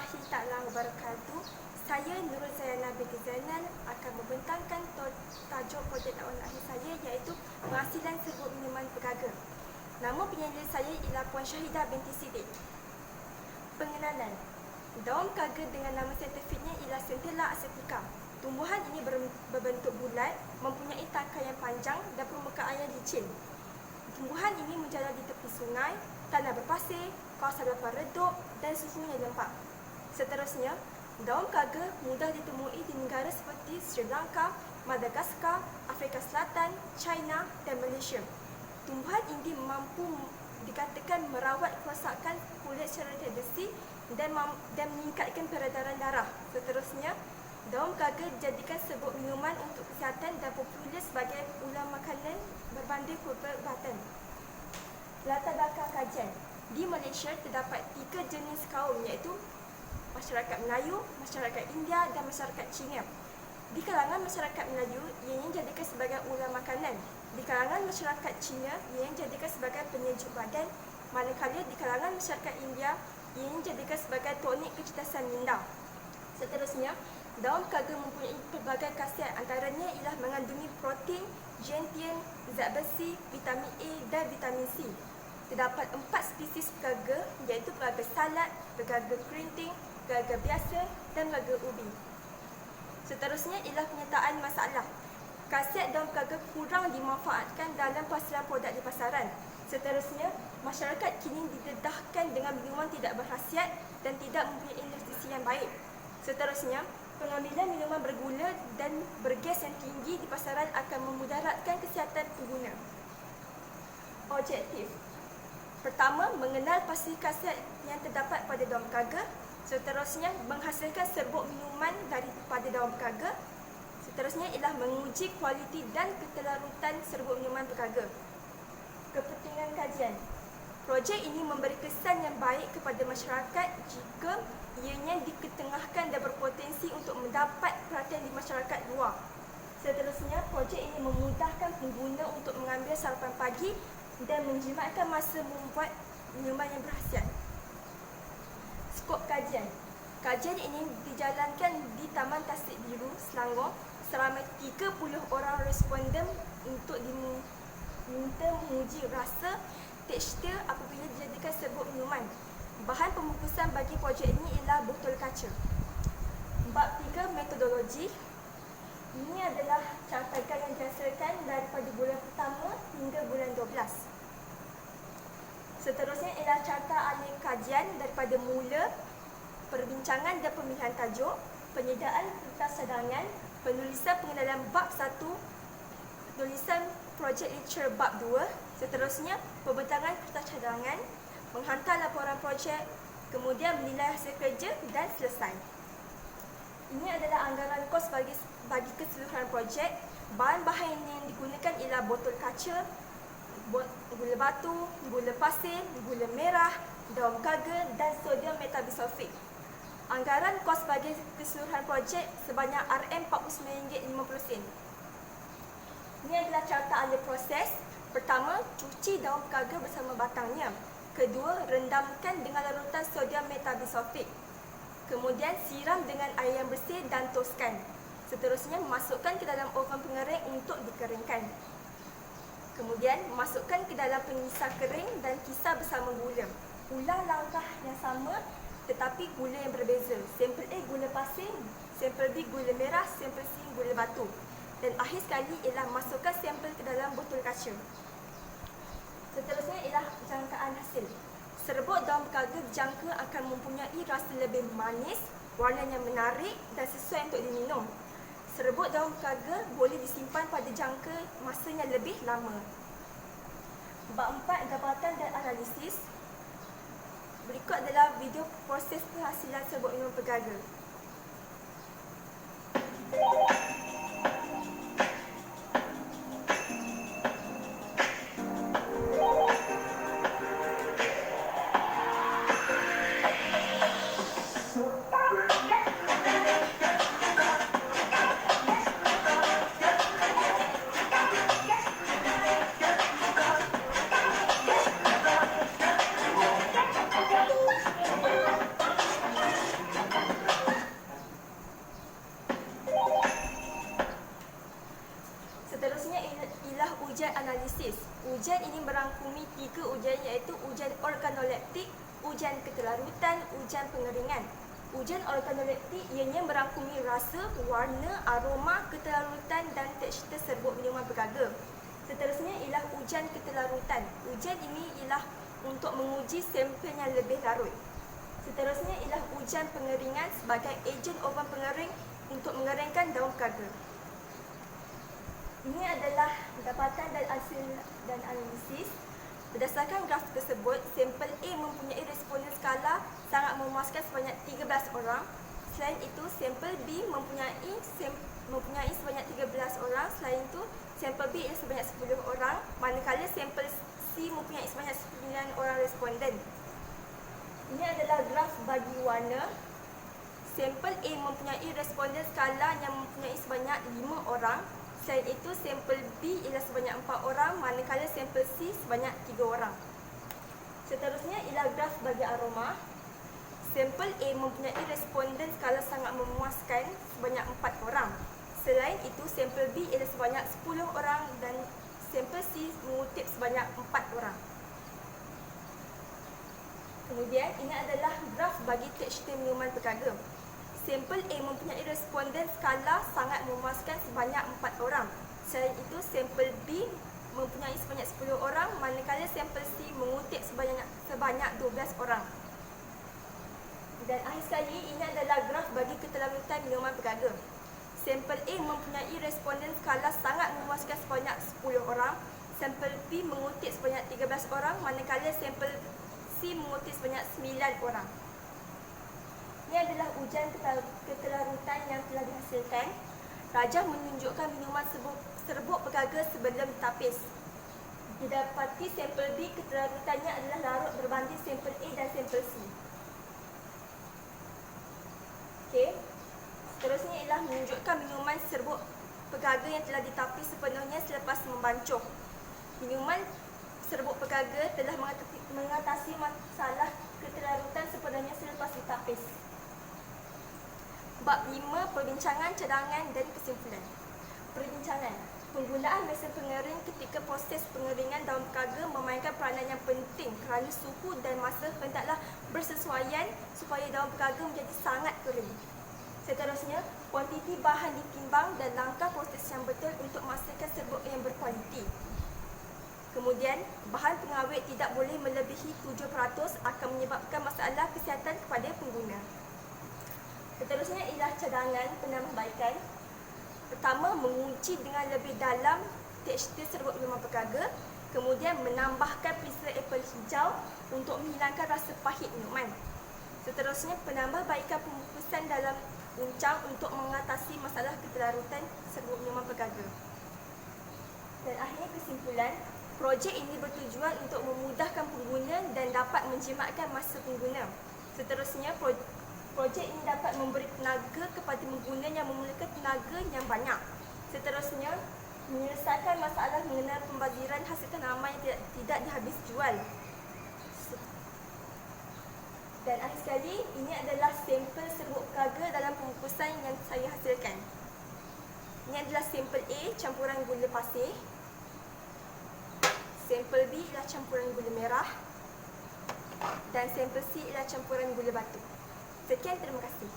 Warahmatullahi Ta'ala Wabarakatuh. Saya Nurul Zayana binti Zainal akan membentangkan tajuk projek dakwah akhir saya iaitu penghasilan serbuk minuman pegaga. Nama penyelidik saya ialah Puan Syahidah binti Siddiq. Pengenalan. Daun pegaga dengan nama saintifiknya ialah Centella acetica. Tumbuhan ini berbentuk bulat, mempunyai tangkai yang panjang dan permukaan yang licin. Tumbuhan ini menjalar di tepi sungai, tanah berpasir, kawasan lapang redup dan suhunya lembap. Seterusnya, daun pegaga mudah ditemui di negara seperti Sri Lanka, Madagaskar, Afrika Selatan, China dan Malaysia. Tumbuhan ini mampu dikatakan merawat kerosakan kulit secara tradisi dan meningkatkan peredaran darah. Seterusnya, daun pegaga dijadikan serbuk minuman untuk kesihatan dan popular sebagai ulam makanan berbanding perubatan. Latar belakang kajian. Di Malaysia terdapat 3 jenis kaum iaitu masyarakat Melayu, masyarakat India dan masyarakat Cina. Di kalangan masyarakat Melayu, ianya dijadikan sebagai ulam makanan. Di kalangan masyarakat Cina, ianya dijadikan sebagai penyejuk badan. Manakala di kalangan masyarakat India, ianya dijadikan sebagai tonik kecerdasan minda. Seterusnya, daun pegaga mempunyai pelbagai khasiat, antaranya ialah mengandungi protein, gentian, zat besi, vitamin A dan vitamin C. Terdapat 4 spesies pegaga iaitu pegaga salad, pegaga kerinting, pegaga biasa dan pegaga ubi. Seterusnya ialah penyertaan masalah. Khasiat daun pegaga kurang dimanfaatkan dalam pasaran produk di pasaran. Seterusnya, masyarakat kini didedahkan dengan minuman tidak berkhasiat dan tidak mempunyai nutrisi yang baik. Seterusnya, pengambilan minuman bergula dan bergas yang tinggi di pasaran akan memudaratkan kesihatan pengguna. Objektif. Pertama, mengenal pasti khasiat yang terdapat pada daun pegaga. Seterusnya, menghasilkan serbuk minuman daripada daun pegaga. Seterusnya ialah menguji kualiti dan ketelarutan serbuk minuman pegaga. Kepentingan kajian. Projek ini memberi kesan yang baik kepada masyarakat jika ianya diketengahkan dan berpotensi untuk mendapat perhatian di masyarakat luar. Seterusnya, projek ini memudahkan pengguna untuk mengambil sarapan pagi dan menjimatkan masa membuat minuman yang berkhasiat. Skop kajian. Kajian ini dijalankan di Taman Tasik Biru, Selangor selama 30 orang responden untuk diminta menguji rasa, tekstur apabila dijadikan serbuk minuman. Bahan pembungkusan bagi projek ini ialah botol kaca. Bab 3 metodologi. Ini adalah catatan yang dihasilkan daripada bulan pertama hingga bulan 12. Seterusnya ialah carta ahli kajian daripada mula, perbincangan dan pemilihan tajuk, penyediaan kertas cadangan, penulisan pengenalan bab 1, penulisan projek literature bab 2, seterusnya perbentangan kertas cadangan, menghantar laporan projek, kemudian menilai hasil kerja dan selesai. Ini adalah anggaran kos bagi keseluruhan projek. Bahan-bahan yang digunakan ialah botol kaca, gula batu, gula pasir, gula merah, daun pegaga dan sodium metabisulfit. Anggaran kos bagi keseluruhan projek sebanyak RM49.50. Ini adalah carta ahli proses. Pertama, cuci daun pegaga bersama batangnya. Kedua, rendamkan dengan larutan sodium metabisulfit. Kemudian, siram dengan air yang bersih dan toskan. Seterusnya, masukkan ke dalam oven pengering untuk dikeringkan. Kemudian, masukkan ke dalam pengisar kering dan kisar bersama gula. Ulang langkah yang sama tetapi gula yang berbeza. Sampel A gula pasir, sampel B gula merah, sampel C gula batu. Dan akhir sekali ialah masukkan sampel ke dalam botol kaca. Seterusnya ialah jangkaan hasil. Serbuk daun pegaga dijangka akan mempunyai rasa lebih manis, warnanya menarik dan sesuai untuk diminum. Serbuk daun pegaga boleh disimpan pada jangka masa yang lebih lama. Bab 4, dapatan dan analisis. Berikut adalah video proses penghasilan serbuk minuman pegaga. analisis. Ujian ini merangkumi 3 ujian, iaitu ujian organoleptik, ujian keterlarutan, ujian pengeringan. Ujian organoleptik ianya merangkumi rasa, warna, aroma, keterlarutan dan tekstur serbuk minuman bergaga. Seterusnya ialah ujian keterlarutan. Ujian ini ialah untuk menguji sampel yang lebih larut. Seterusnya ialah ujian pengeringan sebagai ejen oven pengering untuk mengeringkan daun bergaga. Ini adalah dapatan dan hasil dan analisis. Berdasarkan graf tersebut, sampel A mempunyai responden skala sangat memuaskan sebanyak 13 orang. Selain itu, sampel B mempunyai sebanyak 13 orang. Selain itu, sampel B ialah sebanyak 10 orang, manakala sampel C mempunyai sebanyak 9 orang responden. Ini adalah graf bagi warna. Sampel A mempunyai responden skala yang mempunyai sebanyak 5 orang. Selain itu, sampel B ialah sebanyak 4 orang, manakala sampel C sebanyak 3 orang. Seterusnya ialah graf bagi aroma. Sampel A mempunyai responden skala sangat memuaskan sebanyak 4 orang. Selain itu, sampel B ialah sebanyak 10 orang dan sampel C mengutip sebanyak 4 orang. Kemudian, ini adalah graf bagi tekstur minuman bergaga. Sampel A mempunyai responden skala sangat memuaskan sebanyak 4 orang. Selain itu, sampel B mempunyai sebanyak 10 orang, manakala sampel C mengutip sebanyak 12 orang. Dan akhir sekali, ini adalah graf bagi keterlarutan minuman bergaga. Sampel A mempunyai responden skala sangat memuaskan sebanyak 10 orang. Sampel B mengutip sebanyak 13 orang, manakala sampel C mengutip sebanyak 9 orang. Ini adalah ujian keterlarutan yang telah dihasilkan. Rajah menunjukkan minuman serbuk bergaga sebelum ditapis. Didapati sampel B keterlarutannya adalah larut berbanding sampel A dan sampel C. Okey. Seterusnya ialah menunjukkan minuman serbuk bergaga yang telah ditapis sepenuhnya selepas membancuh. Minuman serbuk bergaga telah mengatasi masalah keterlarutan sepenuhnya selepas ditapis. Bab 5, perbincangan, cadangan dan kesimpulan. Perbincangan. Penggunaan mesin pengering ketika proses pengeringan daun bergaga memainkan peranan yang penting kerana suhu dan masa hendaklah bersesuaian supaya daun bergaga menjadi sangat kering. Seterusnya, kuantiti bahan ditimbang dan langkah proses yang betul untuk memastikan serbuk yang berkualiti. Kemudian, bahan pengawet tidak boleh melebihi 7% akan menyebabkan masalah kesihatan kepada pengguna. Seterusnya ialah cadangan penambahbaikan. Pertama, mengunci dengan lebih dalam tekstur serbuk minuman bergaga. Kemudian, menambahkan perisa apel hijau untuk menghilangkan rasa pahit minuman. Seterusnya, penambahbaikan pembungkusan dalam uncang untuk mengatasi masalah keterlarutan serbuk minuman bergaga. Dan akhirnya kesimpulan, projek ini bertujuan untuk memudahkan pengguna dan dapat menjimatkan masa pengguna. Seterusnya, projek ini dapat memberi tenaga kepada pengguna yang memerlukan tenaga yang banyak. Seterusnya, menyelesaikan masalah mengenai pembaziran hasil tanaman yang tidak dihabis jual. Dan akhir sekali, ini adalah sampel serbuk bergaga dalam pembungkusan yang saya hasilkan. Ini adalah sampel A, campuran gula pasir. Sampel B ialah campuran gula merah. Dan sampel C ialah campuran gula batu. Sekian, terima kasih.